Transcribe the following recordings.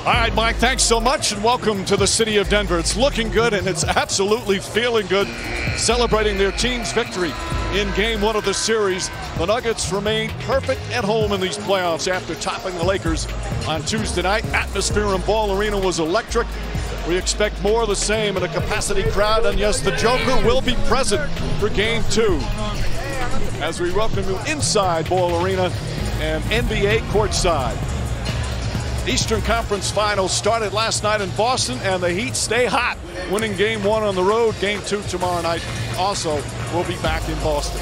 All right, Mike, thanks so much, and welcome to the city of Denver. It's looking good, and it's absolutely feeling good, celebrating their team's victory in Game 1 of the series. The Nuggets remain perfect at home in these playoffs after topping the Lakers on Tuesday night. Atmosphere in Ball Arena was electric. We expect more of the same in a capacity crowd, and yes, the Joker will be present for Game 2. As we welcome you inside Ball Arena and NBA courtside. Eastern Conference Finals started last night in Boston, and the Heat stay hot, winning Game 1 on the road. Game 2 tomorrow night also will be back in Boston.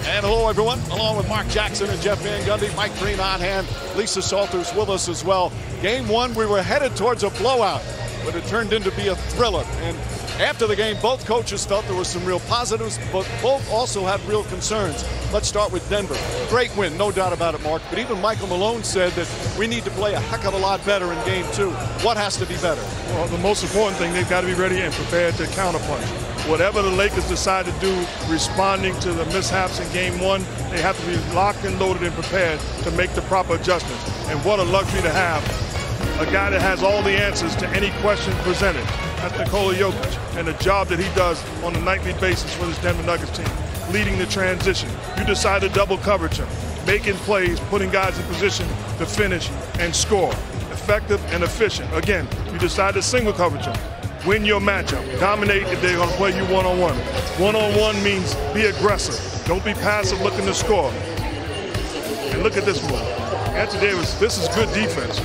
And hello, everyone. Along with Mark Jackson and Jeff Van Gundy, Mike Green on hand, Lisa Salters with us as well. Game 1, we were headed towards a blowout, but it turned into be a thriller. And after the game, both coaches felt there were some real positives, but both also had real concerns. Let's start with Denver. Great win, no doubt about it, Mark. But even Michael Malone said that we need to play a heck of a lot better in Game 2. What has to be better? Well, the most important thing, they've got to be ready and prepared to counterpunch. Whatever the Lakers decide to do, responding to the mishaps in Game 1, they have to be locked and loaded and prepared to make the proper adjustments. And what a luxury to have a guy that has all the answers to any question presented. That's Nikola Jokic, and the job that he does on a nightly basis for this Denver Nuggets team, leading the transition. You decide to double coverage him, making plays, putting guys in position to finish and score. Effective and efficient. Again, you decide to single coverage him. Win your matchup. Dominate if they're going to play you one-on-one. One-on-one means be aggressive. Don't be passive looking to score. And look at this one. Anthony Davis, this is good defense,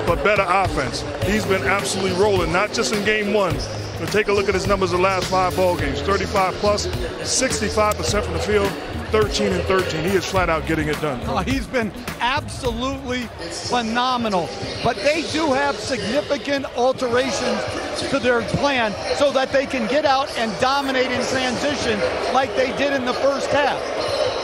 but better offense. He's been absolutely rolling, not just in Game 1, but take a look at his numbers the last 5 ball games. 35 plus, 65% from the field, 13 and 13. He is flat out getting it done. Oh, he's been absolutely phenomenal. But they do have significant alterations to their plan so that they can get out and dominate in transition like they did in the first half.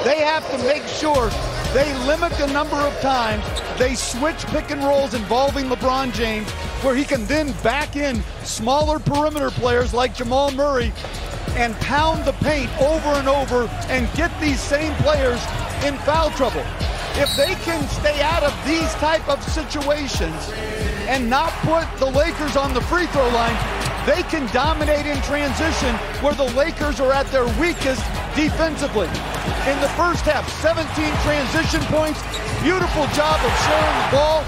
They have to make sure they limit the number of times they switch pick and rolls involving LeBron James, where he can then back in smaller perimeter players like Jamal Murray and pound the paint over and over and get these same players in foul trouble. If they can stay out of these type of situations and not put the Lakers on the free throw line, they can dominate in transition where the Lakers are at their weakest defensively. In the first half, 17 transition points, beautiful job of sharing the ball.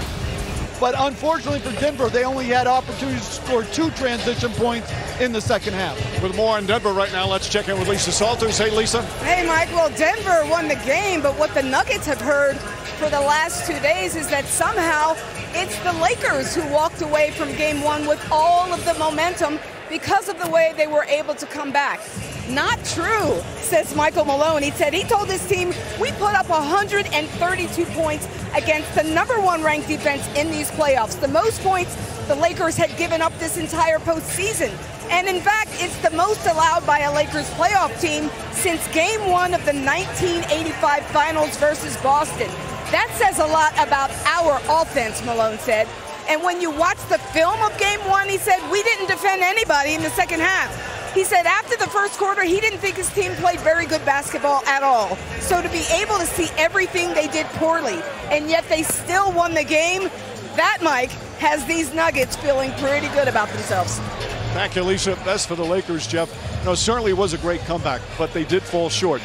But unfortunately for Denver, they only had opportunities to score 2 transition points in the second half. With more on Denver right now, let's check in with Lisa Salters. Hey, Lisa. Hey, Mike. Well, Denver won the game, but what the Nuggets have heard for the last 2 days is that somehow it's the Lakers who walked away from Game 1 with all of the momentum because of the way they were able to come back. Not true, says Michael Malone. He said he told his team, we put up 132 points against the #1 ranked defense in these playoffs. The most points the Lakers had given up this entire postseason. And in fact, it's the most allowed by a Lakers playoff team since Game 1 of the 1985 Finals versus Boston. That says a lot about our offense, Malone said. And when you watch the film of Game 1, he said, we didn't defend anybody in the second half. He said after the first quarter, he didn't think his team played very good basketball at all. So to be able to see everything they did poorly, and yet they still won the game, that, Mike, has these Nuggets feeling pretty good about themselves. Thank you, Lisa. As for the Lakers, Jeff, certainly it was a great comeback, but they did fall short.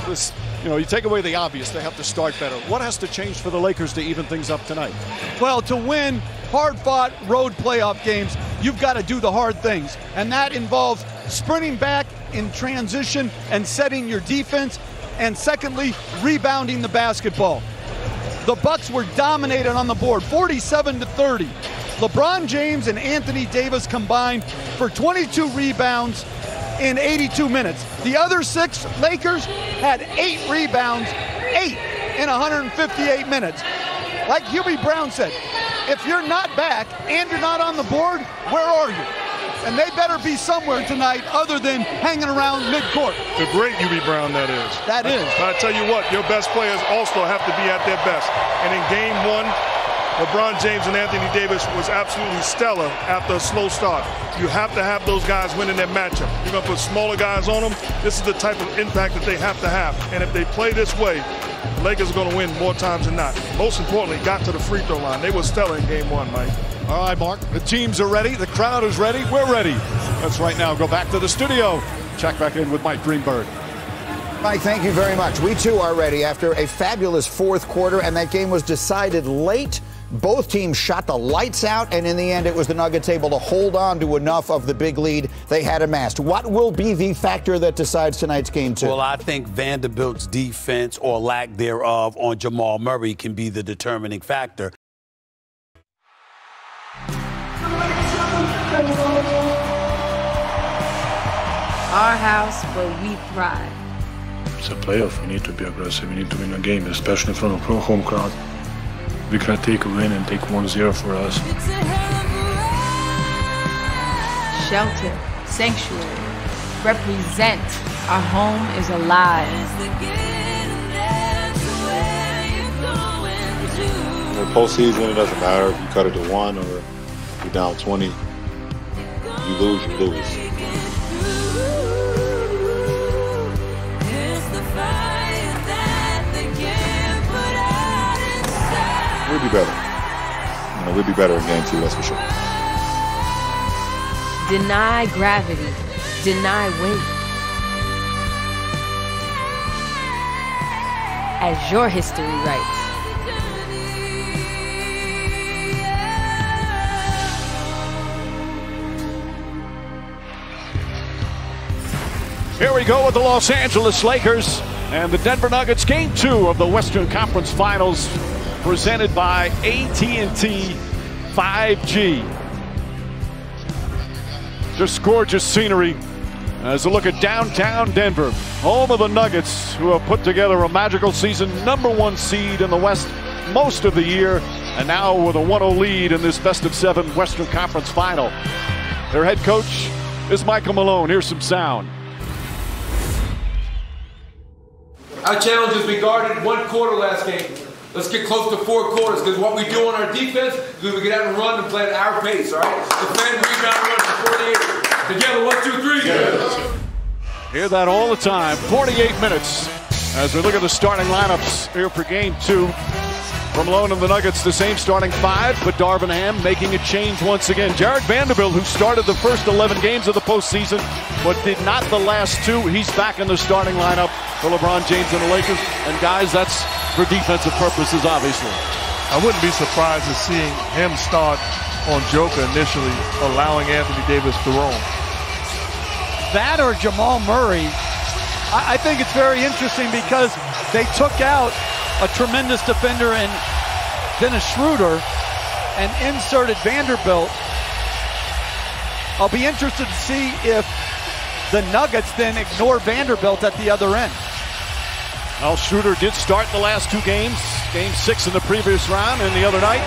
This, you take away the obvious, they have to start better. What has to change for the Lakers to even things up tonight? Well, to win hard-fought road playoff games, you've got to do the hard things. And that involves sprinting back in transition and setting your defense. And secondly, rebounding the basketball. The Bucks were dominated on the board, 47-30. LeBron James and Anthony Davis combined for 22 rebounds in 82 minutes. The other 6 Lakers had 8 rebounds, 8 in 158 minutes. Like Hubie Brown said, if you're not back and you're not on the board, where are you? And they better be somewhere tonight other than hanging around midcourt. The great Hubie Brown, that is. That is. I tell you what, your best players also have to be at their best. And in Game 1, LeBron James and Anthony Davis was absolutely stellar after a slow start. You have to have those guys winning that matchup. You're going to put smaller guys on them. This is the type of impact that they have to have. And if they play this way, the Lakers are going to win more times than not. Most importantly, got to the free throw line. They were stellar in game one, Mike. All right, Mark. The teams are ready. The crowd is ready. We're ready. Let's right now go back to the studio. Check back in with Mike Greenberg. Mike, thank you very much. We, too, are ready after a fabulous fourth quarter, and that game was decided late. Both teams shot the lights out, and in the end, it was the Nuggets able to hold on to enough of the big lead they had amassed. What will be the factor that decides tonight's game, too? Well, I think Vanderbilt's defense or lack thereof on Jamal Murray can be the determining factor. Our house where we thrive. It's a playoff. We need to be aggressive. We need to win a game, especially in front of a home crowd. We cannot take a win and take 1-0 for us. Shelter, sanctuary, represent our home is alive. In the postseason, it doesn't matter if you cut it to 1 or you're down 20. You lose, you lose. We'll be better. We'll be better in game 2, that's for sure. Deny gravity, deny weight. As your history writes. Here we go with the Los Angeles Lakers and the Denver Nuggets, game 2 of the Western Conference Finals, presented by AT&T 5G. Just gorgeous scenery as a look at downtown Denver, home of the Nuggets, who have put together a magical season, #1 seed in the West most of the year, and now with a 1-0 lead in this best-of-7 Western Conference Final. Their head coach is Michael Malone. Here's some sound. Our challenge is we guarded 1 quarter last game. Let's get close to 4 quarters, because what we do on our defense is we get out and run and play at our pace, all right? Defend, rebound, run for 48. Together, 1, 2, 3. Yeah. Hear that all the time. 48 minutes as we look at the starting lineups here for game 2. From Malone and the Nuggets, the same starting 5, but Darvin Ham making a change once again. Jared Vanderbilt, who started the first 11 games of the postseason, but did not the last 2. He's back in the starting lineup for LeBron James and the Lakers. And guys, that's for defensive purposes, obviously. I wouldn't be surprised at seeing him start on Joker initially, allowing Anthony Davis to roam. That or Jamal Murray. I think it's very interesting because they took out a tremendous defender in Dennis Schroeder and inserted Vanderbilt. I'll be interested to see if the Nuggets then ignore Vanderbilt at the other end. Well, Schroeder did start the last 2 games. Game 6 in the previous round and the other night.